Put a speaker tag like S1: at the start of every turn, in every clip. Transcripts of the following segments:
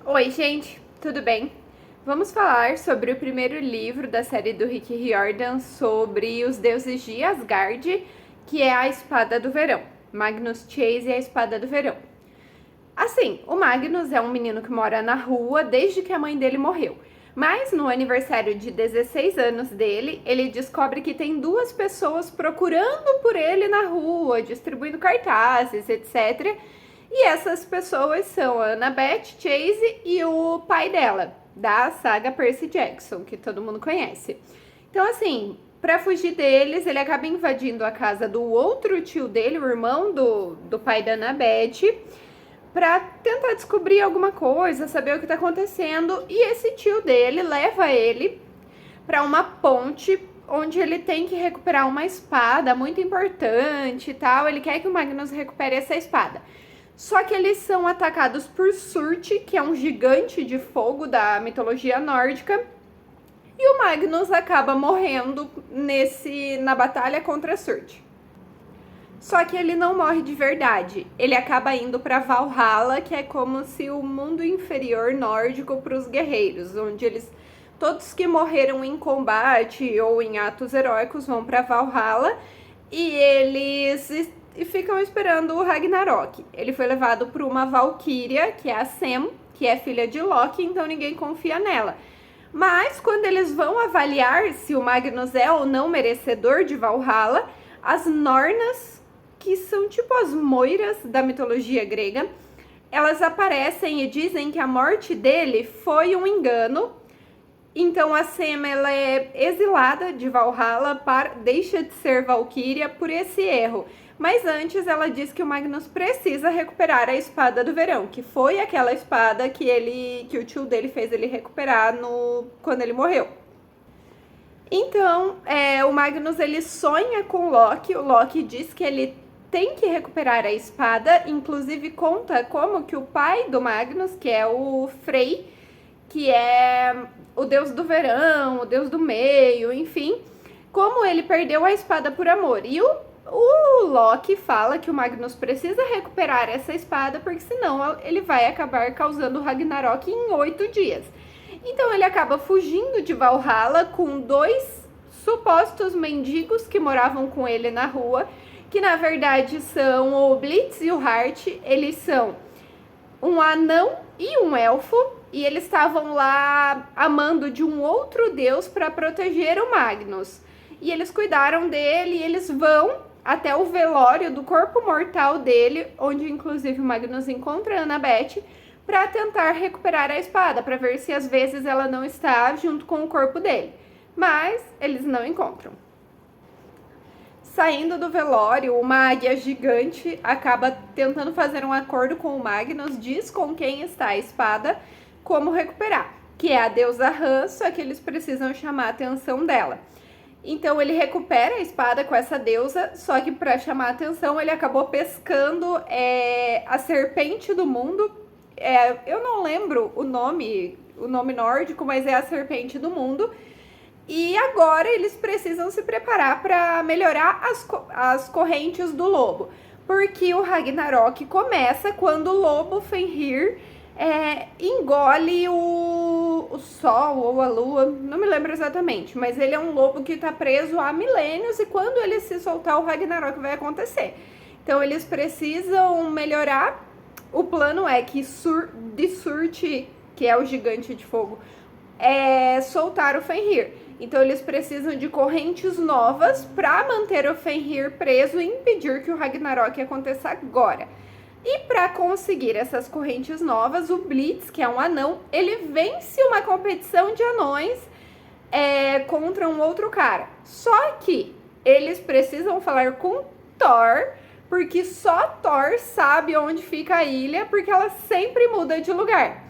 S1: Oi, gente, tudo bem? Vamos falar sobre o primeiro livro da série do Rick Riordan sobre os deuses de Asgard, que é a Espada do Verão. Magnus Chase e a Espada do Verão. Assim, o Magnus é um menino que mora na rua desde que a mãe dele morreu. Mas no aniversário de 16 anos dele, ele descobre que tem duas pessoas procurando por ele na rua, distribuindo cartazes, etc. E essas pessoas são a Annabeth Chase e o pai dela, da saga Percy Jackson, que todo mundo conhece. Então, assim, para fugir deles, ele acaba invadindo a casa do outro tio dele, o irmão do pai da Annabeth, para tentar descobrir alguma coisa, saber o que tá acontecendo. E esse tio dele leva ele para uma ponte onde ele tem que recuperar uma espada muito importante e tal. Ele quer que o Magnus recupere essa espada. Só que eles são atacados por Surte, que é um gigante de fogo da mitologia nórdica. E o Magnus acaba morrendo na batalha contra Surte. Só que ele não morre de verdade. Ele acaba indo para Valhalla, que é como se o mundo inferior nórdico para os guerreiros, onde todos que morreram em combate ou em atos heróicos vão para Valhalla e eles ficam esperando o Ragnarok. Ele foi levado por uma valquíria, que é a Sem, que é filha de Loki, então ninguém confia nela. Mas quando eles vão avaliar se o Magnus é ou não merecedor de Valhalla, as Nornas, que são tipo as moiras da mitologia grega, elas aparecem e dizem que a morte dele foi um engano. Então a Sem, ela é exilada de Valhalla, deixa de ser valquíria por esse erro. Mas antes ela diz que o Magnus precisa recuperar a Espada do Verão, que foi aquela espada que o tio dele fez ele recuperar quando ele morreu. Então, o Magnus ele sonha com o Loki. O Loki diz que ele tem que recuperar a espada, inclusive conta como que o pai do Magnus, que é o Frey, que é o deus do verão, o deus do meio, enfim, como ele perdeu a espada por amor. E o Loki fala que o Magnus precisa recuperar essa espada, porque senão ele vai acabar causando o Ragnarok em 8 dias. Então ele acaba fugindo de Valhalla com 2 supostos mendigos que moravam com ele na rua, que na verdade são o Blitz e o Hart. Eles são um anão e um elfo, e eles estavam lá amando de um outro deus para proteger o Magnus. E eles cuidaram dele e eles vão até o velório do corpo mortal dele, onde inclusive o Magnus encontra a Annabeth, para tentar recuperar a espada, para ver se às vezes ela não está junto com o corpo dele. Mas eles não encontram. Saindo do velório, uma águia gigante acaba tentando fazer um acordo com o Magnus, diz com quem está a espada, como recuperar, que é a deusa Han, só que eles precisam chamar a atenção dela. Então ele recupera a espada com essa deusa, só que para chamar a atenção ele acabou pescando a serpente do mundo. Eu não lembro o nome nórdico, mas é a serpente do mundo. E agora eles precisam se preparar para melhorar as correntes do lobo. Porque o Ragnarok começa quando o lobo Fenrir engole o sol ou a lua, não me lembro exatamente. Mas ele é um lobo que está preso há milênios e quando ele se soltar o Ragnarok vai acontecer. Então eles precisam melhorar. O plano é que de Surte, que é o gigante de fogo, soltar o Fenrir. Então eles precisam de correntes novas para manter o Fenrir preso e impedir que o Ragnarok aconteça agora. E para conseguir essas correntes novas, o Blitz, que é um anão, ele vence uma competição de anões contra um outro cara. Só que eles precisam falar com Thor, porque só Thor sabe onde fica a ilha, porque ela sempre muda de lugar.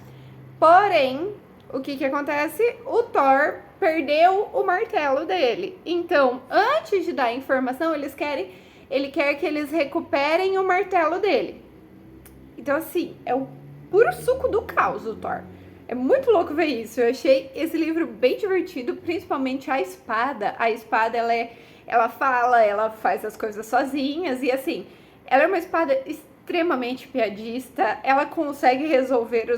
S1: Porém, o que acontece? O Thor perdeu o martelo dele. Então, antes de dar a informação, ele quer que eles recuperem o martelo dele. Então, assim, é o puro suco do caos, o Thor. É muito louco ver isso. Eu achei esse livro bem divertido, principalmente a espada. A espada, ela fala, ela faz as coisas sozinhas e, assim, ela é uma espada extremamente piadista, ela consegue resolver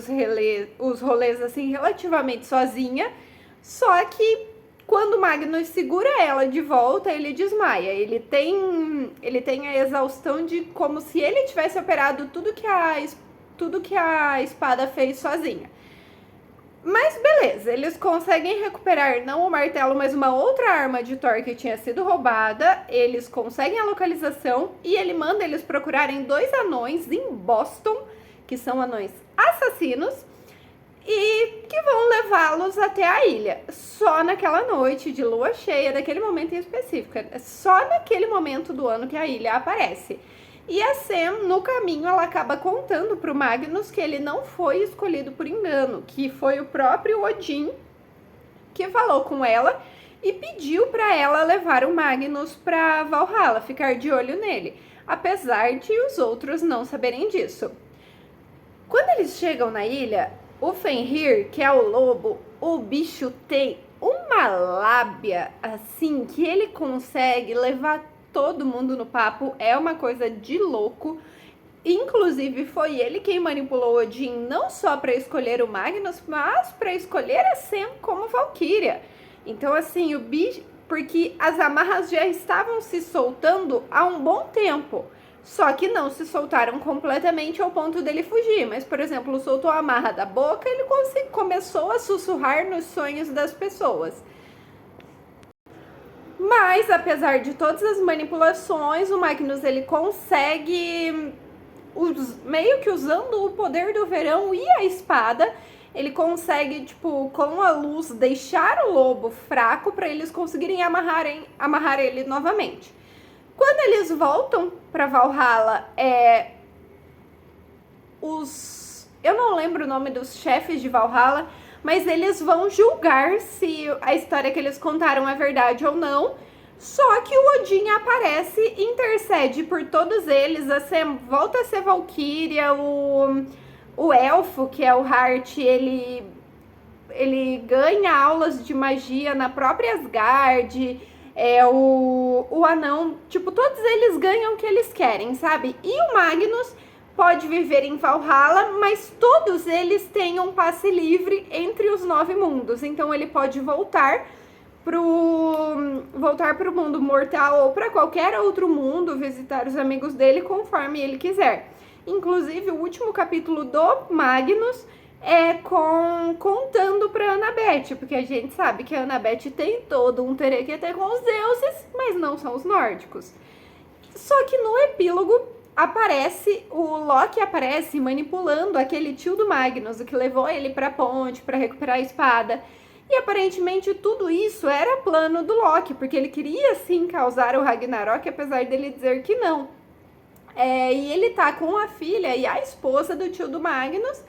S1: os rolês assim relativamente sozinha, só que quando Magnus segura ela de volta, ele desmaia. Ele tem a exaustão de como se ele tivesse operado tudo que a espada fez sozinha. Mas beleza, eles conseguem recuperar não o martelo, mas uma outra arma de Thor que tinha sido roubada. Eles conseguem a localização e ele manda eles procurarem 2 anões em Boston, que são anões assassinos, e que vão levá-los até a ilha. Só naquela noite de lua cheia, daquele momento em específico. É só naquele momento do ano que a ilha aparece. E a Sam, no caminho, ela acaba contando pro Magnus que ele não foi escolhido por engano, que foi o próprio Odin que falou com ela e pediu para ela levar o Magnus para Valhalla, ficar de olho nele, apesar de os outros não saberem disso. Quando eles chegam na ilha, o Fenrir, que é o lobo, o bicho tem uma lábia assim que ele consegue levar todo mundo no papo, é uma coisa de louco. Inclusive foi ele quem manipulou Odin não só para escolher o Magnus, mas para escolher a Sam como Valkyria. Então assim, o bicho, porque as amarras já estavam se soltando há um bom tempo, só que não se soltaram completamente ao ponto dele fugir. Mas, por exemplo, soltou a amarra da boca, ele começou a sussurrar nos sonhos das pessoas. Mas, apesar de todas as manipulações, o Magnus ele consegue, meio que usando o poder do verão e a espada, ele consegue, tipo, com a luz, deixar o lobo fraco para eles conseguirem amarrar ele novamente. Quando eles voltam para Valhalla, eu não lembro o nome dos chefes de Valhalla, mas eles vão julgar se a história que eles contaram é verdade ou não. Só que o Odin aparece, intercede por todos eles, volta a ser Valkyria, o elfo, que é o Hart, ele ganha aulas de magia na própria Asgard, o anão, tipo, todos eles ganham o que eles querem, sabe? E o Magnus pode viver em Valhalla, mas todos eles têm um passe livre entre os 9 mundos. Então ele pode voltar pro mundo mortal ou para qualquer outro mundo, visitar os amigos dele conforme ele quiser. Inclusive, o último capítulo do Magnus é contando pra Annabeth, porque a gente sabe que a Annabeth tem todo um terequetê com os deuses, mas não são os nórdicos. Só que no epílogo o Loki aparece manipulando aquele tio do Magnus, o que levou ele pra ponte para recuperar a espada. E aparentemente tudo isso era plano do Loki, porque ele queria sim causar o Ragnarok, apesar dele dizer que não. E ele tá com a filha e a esposa do tio do Magnus,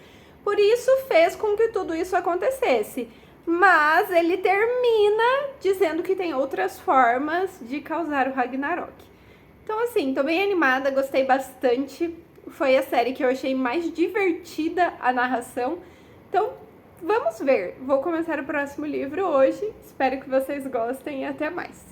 S1: por isso fez com que tudo isso acontecesse. Mas ele termina dizendo que tem outras formas de causar o Ragnarok. Então assim, tô bem animada, gostei bastante. Foi a série que eu achei mais divertida a narração. Então, vamos ver. Vou começar o próximo livro hoje. Espero que vocês gostem e até mais.